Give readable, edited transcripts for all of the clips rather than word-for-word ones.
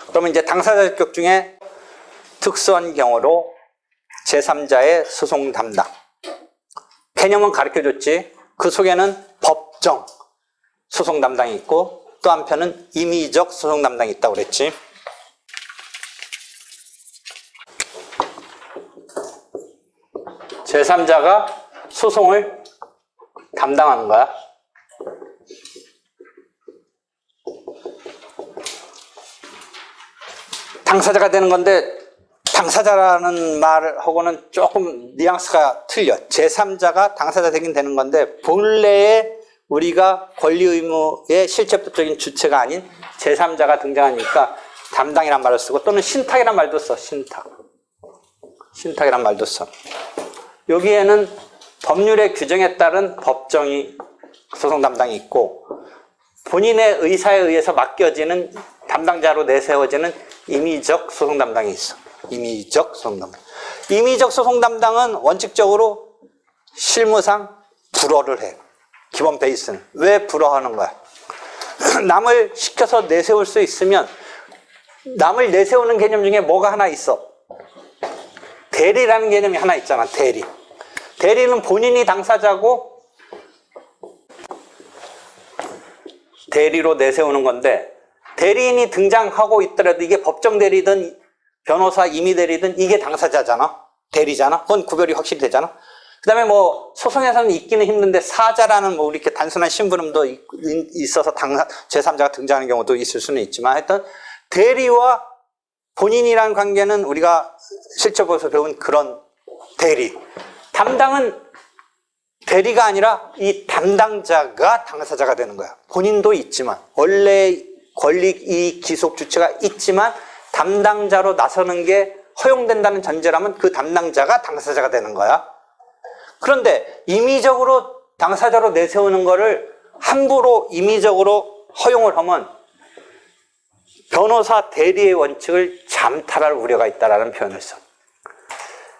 그러면 이제 당사자 적격 중에 특수한 경우로 제3자의 소송 담당. 개념은 가르쳐줬지. 그 속에는 법정 소송 담당이 있고 또 한편은 임의적 소송 담당이 있다고 그랬지. 제3자가 소송을 담당하는 거야. 당사자가 되는 건데 당사자라는 말하고는 조금 뉘앙스가 틀려. 제3자가 당사자 되긴 되는 건데 본래의 우리가 권리 의무의 실체법적인 주체가 아닌 제3자가 등장하니까 담당이란 말을 쓰고 또는 신탁이란 말도 써. 신탁이란 말도 써. 여기에는 법률의 규정에 따른 법정이 소송 담당이 있고 본인의 의사에 의해서 맡겨지는 담당자로 내세워지는 임의적 소송 담당이 있어. 임의적 소송 담당. 임의적 소송 담당은 원칙적으로 실무상 불허를 해. 기본 베이스는. 왜 불허하는 거야? 남을 시켜서 내세울 수 있으면 남을 내세우는 개념 중에 뭐가 하나 있어? 대리라는 개념이 하나 있잖아. 대리. 대리는 본인이 당사자고 대리로 내세우는 건데 대리인이 등장하고 있더라도 이게 법정 대리든 변호사 임의 대리든 이게 당사자잖아. 대리잖아. 그건 구별이 확실히 되잖아. 그 다음에 뭐 소송에서는 있기는 힘든데 사자라는 뭐 이렇게 단순한 심부름도 있어서 제3자가 등장하는 경우도 있을 수는 있지만 하여튼 대리와 본인이라는 관계는 우리가 실제법에서 배운 그런 대리. 담당은 대리가 아니라 이 담당자가 당사자가 되는 거야. 본인도 있지만 원래 권리 이 기속 주체가 있지만 담당자로 나서는 게 허용된다는 전제라면 그 담당자가 당사자가 되는 거야. 그런데 임의적으로 당사자로 내세우는 거를 함부로 임의적으로 허용을 하면 변호사 대리의 원칙을 잠탈할 우려가 있다라는 표현을 써.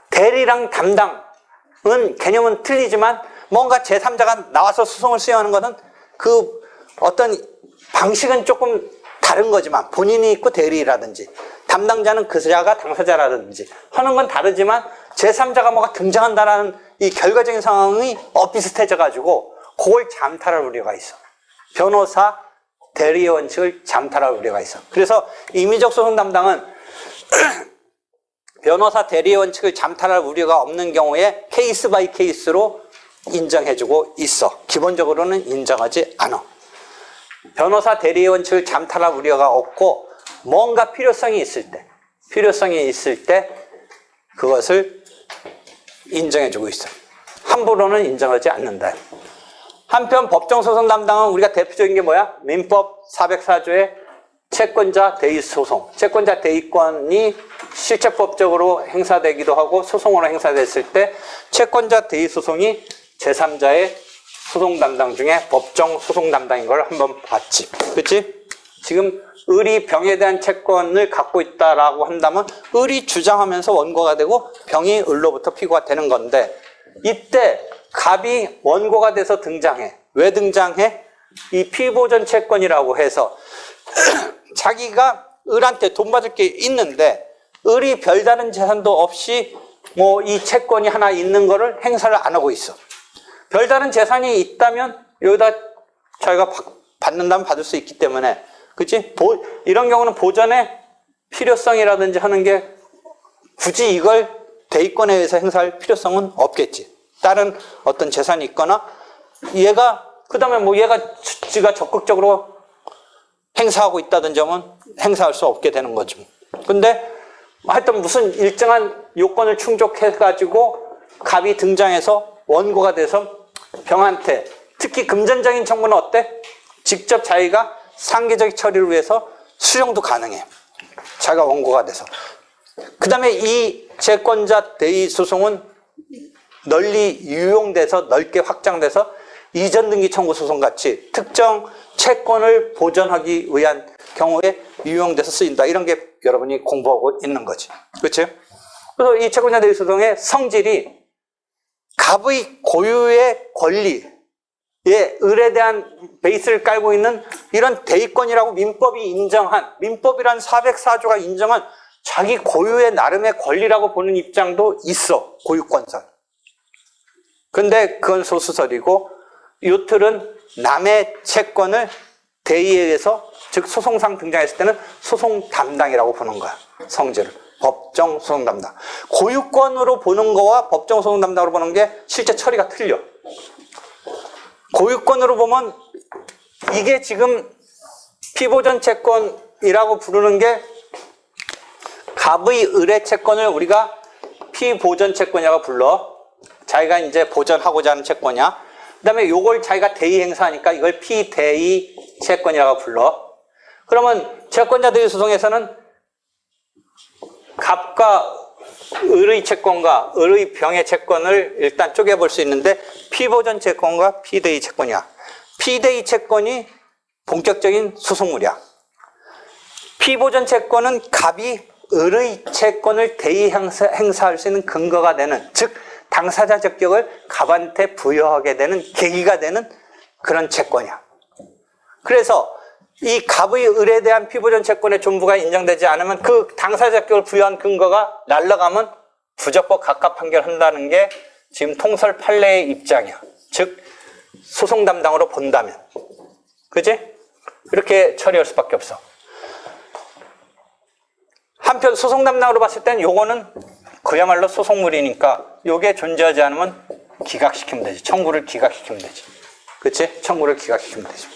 대리랑 담당은 개념은 틀리지만 뭔가 제3자가 나와서 소송을 수행하는 것은 그 어떤 방식은 조금 다른 거지만 본인이 있고 대리라든지 담당자는 그 자가 당사자라든지 하는 건 다르지만 제3자가 뭐가 등장한다라는 이 결과적인 상황이 비슷해져 가지고 그걸 잠탈할 우려가 있어. 변호사 대리의 원칙을 잠탈할 우려가 있어. 그래서 임의적 소송 담당은 변호사 대리의 원칙을 잠탈할 우려가 없는 경우에 케이스 바이 케이스로 인정해주고 있어. 기본적으로는 인정하지 않아. 변호사 대리의 원칙을 잠탈할 우려가 없고 뭔가 필요성이 있을 때 그것을 인정해주고 있어. 함부로는 인정하지 않는다. 한편 법정소송 담당은 우리가 대표적인 게 뭐야? 민법 404조의 채권자 대의 소송. 채권자 대의권이 실체법적으로 행사되기도 하고 소송으로 행사됐을 때 채권자 대의 소송이 제3자의 소송 담당 중에 법정 소송 담당인 걸 한번 봤지. 그치? 지금 을이 병에 대한 채권을 갖고 있다라고 한다면 을이 주장하면서 원고가 되고 병이 을로부터 피고가 되는 건데 이때 갑이 원고가 돼서 등장해. 왜 등장해? 이 피보전 채권이라고 해서 자기가 을한테 돈 받을 게 있는데 을이 별다른 재산도 없이 뭐 이 채권이 하나 있는 거를 행사를 안 하고 있어. 별다른 재산이 있다면 여기다 자기가 받는다면 받을 수 있기 때문에 그치? 이런 경우는 보전의 필요성이라든지 하는 게 굳이 이걸 대의권에 의해서 행사할 필요성은 없겠지. 다른 어떤 재산이 있거나 얘가 그 다음에 뭐 얘가 지가 적극적으로 행사하고 있다든지 하면 행사할 수 없게 되는 거지. 근데 하여튼 무슨 일정한 요건을 충족해가지고 갑이 등장해서 원고가 돼서 병한테 특히 금전적인 청구는 어때? 직접 자기가 상계적 처리를 위해서 수령도 가능해. 자기가 원고가 돼서. 그 다음에 이 채권자 대의 소송은 널리 유용돼서 넓게 확장돼서 이전 등기 청구 소송 같이 특정 채권을 보전하기 위한 경우에 유용돼서 쓰인다. 이런 게 여러분이 공부하고 있는 거지. 그렇죠? 그래서 이 채권자 대의 소송의 성질이 갑의 고유의 권리, 을에 대한 베이스를 깔고 있는 이런 대의권이라고 민법이 인정한, 민법이란 404조가 인정한 자기 고유의 나름의 권리라고 보는 입장도 있어. 고유권설. 근데 그건 소수설이고, 요 틀은 남의 채권을 대의에 의해서, 즉 소송상 등장했을 때는 소송 담당이라고 보는 거야. 성질을. 법정 소송 담당. 고유권으로 보는 거와 법정 소송 담당으로 보는 게 실제 처리가 틀려. 고유권으로 보면 이게 지금 피보전 채권이라고 부르는 게 갑의 을의 채권을 우리가 피보전 채권이라고 불러. 자기가 이제 보전하고자 하는 채권이야. 그 다음에 요걸 자기가 대의 행사하니까 이걸 피대의 채권이라고 불러. 그러면 채권자 대의 소송에서는 갑과 을의 채권과 을의 병의 채권을 일단 쪼개볼 수 있는데 피보전 채권과 피대의 채권이야. 피대의 채권이 본격적인 소송물이야. 피보전 채권은 갑이 을의 채권을 대의 행사할 수 있는 근거가 되는, 즉 당사자 적격을 갑한테 부여하게 되는 계기가 되는 그런 채권이야. 그래서 이 갑의 을에 대한 피보전 채권의 존부가 인정되지 않으면 그 당사자 적격을 부여한 근거가 날아가면 부적법 각각 판결한다는 게 지금 통설 판례의 입장이야. 즉 소송 담당으로 본다면. 그지? 이렇게 처리할 수밖에 없어. 한편 소송 담당으로 봤을 땐 요거는 그야말로 소송물이니까 요게 존재하지 않으면 기각시키면 되지. 청구를 기각시키면 되지. 그치? 청구를 기각시키면 되지.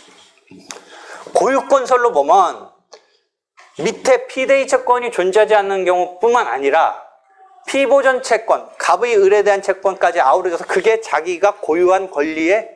고유권설로 보면 밑에 피대의 채권이 존재하지 않는 경우뿐만 아니라 피보전 채권, 갑의 을에 대한 채권까지 아우러져서 그게 자기가 고유한 권리에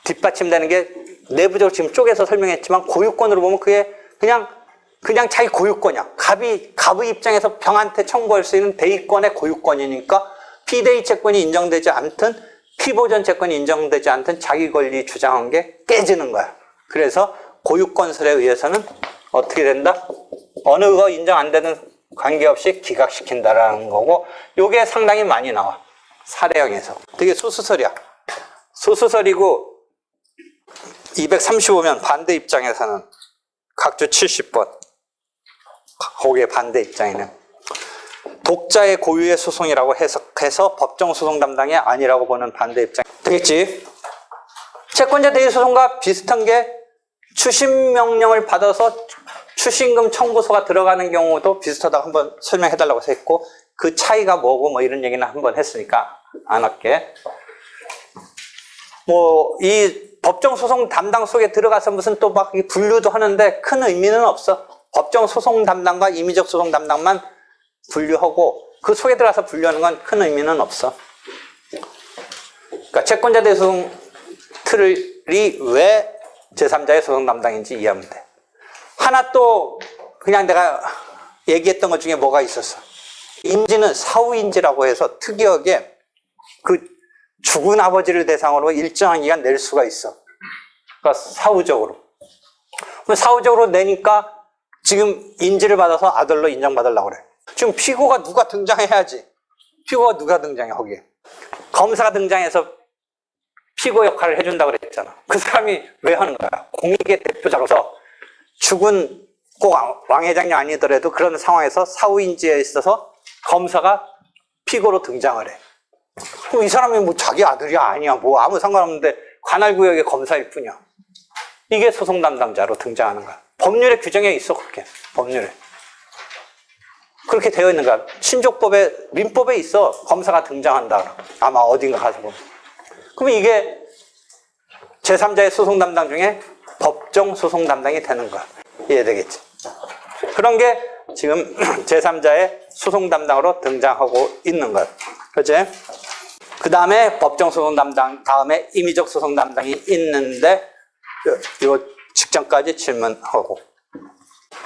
뒷받침되는 게 내부적으로 지금 쪼개서 설명했지만 고유권으로 보면 그게 그냥 자기 고유권이야. 갑의 입장에서 병한테 청구할 수 있는 대의권의 고유권이니까 피대의 채권이 인정되지 않든 피보전 채권이 인정되지 않든 자기 권리 주장한 게 깨지는 거야. 그래서 고유권설에 의해서는 어떻게 된다? 어느 거 인정 안 되는 관계없이 기각시킨다라는 거고, 요게 상당히 많이 나와. 사례형에서. 되게 소수설이야. 소수설이고 235면 반대 입장에서는 각주 70번. 거기에 반대 입장에는 독자의 고유의 소송이라고 해석해서 법정 소송 담당이 아니라고 보는 반대 입장 되겠지. 채권자 대의 소송과 비슷한 게 추심 명령을 받아서 추심금 청구서가 들어가는 경우도 비슷하다고 한번 설명해 달라고 했고, 그 차이가 뭐고 뭐 이런 얘기는 한번 했으니까 안 할게. 이 법정 소송 담당 속에 들어가서 무슨 또 막 분류도 하는데 큰 의미는 없어. 법정 소송 담당과 임의적 소송 담당만 분류하고 그 속에 들어가서 분류하는 건 큰 의미는 없어. 그러니까 채권자 대의 소송 틀이 왜 제3자의 소송 담당인지 이해하면 돼. 하나 또 그냥 내가 얘기했던 것 중에 뭐가 있었어. 인지는 사후인지라고 해서 특이하게 그 죽은 아버지를 대상으로 일정한 기간 낼 수가 있어. 그러니까 사후적으로. 사후적으로 내니까 지금 인지를 받아서 아들로 인정받으려고 그래. 지금 피고가 누가 등장해야지. 피고가 누가 등장해, 거기에. 검사가 등장해서 피고 역할을 해준다고 그랬잖아. 그 사람이 왜 하는 거야? 공익의 대표자로서 죽은 꼭 왕 회장이 아니더라도 그런 상황에서 사후인지에 있어서 검사가 피고로 등장을 해. 그럼 이 사람이 뭐 자기 아들이 아니야. 뭐 아무 상관없는데 관할구역의 검사일 뿐이야. 이게 소송 담당자로 등장하는 거야. 법률에 규정에 있어, 그렇게. 법률에. 그렇게 되어 있는 거야. 신족법에, 민법에 있어. 검사가 등장한다. 아마 어딘가 가서 보면. 그러면 이게 제3자의 소송 담당 중에 법정 소송 담당이 되는 거야. 이해되겠지? 그런 게 지금 제3자의 소송 담당으로 등장하고 있는 거야. 그치? 그 다음에 법정 소송 담당, 다음에 임의적 소송 담당이 있는데, 요 직전까지 질문하고.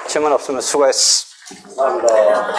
질문 없으면 수고했어. 감사합니다.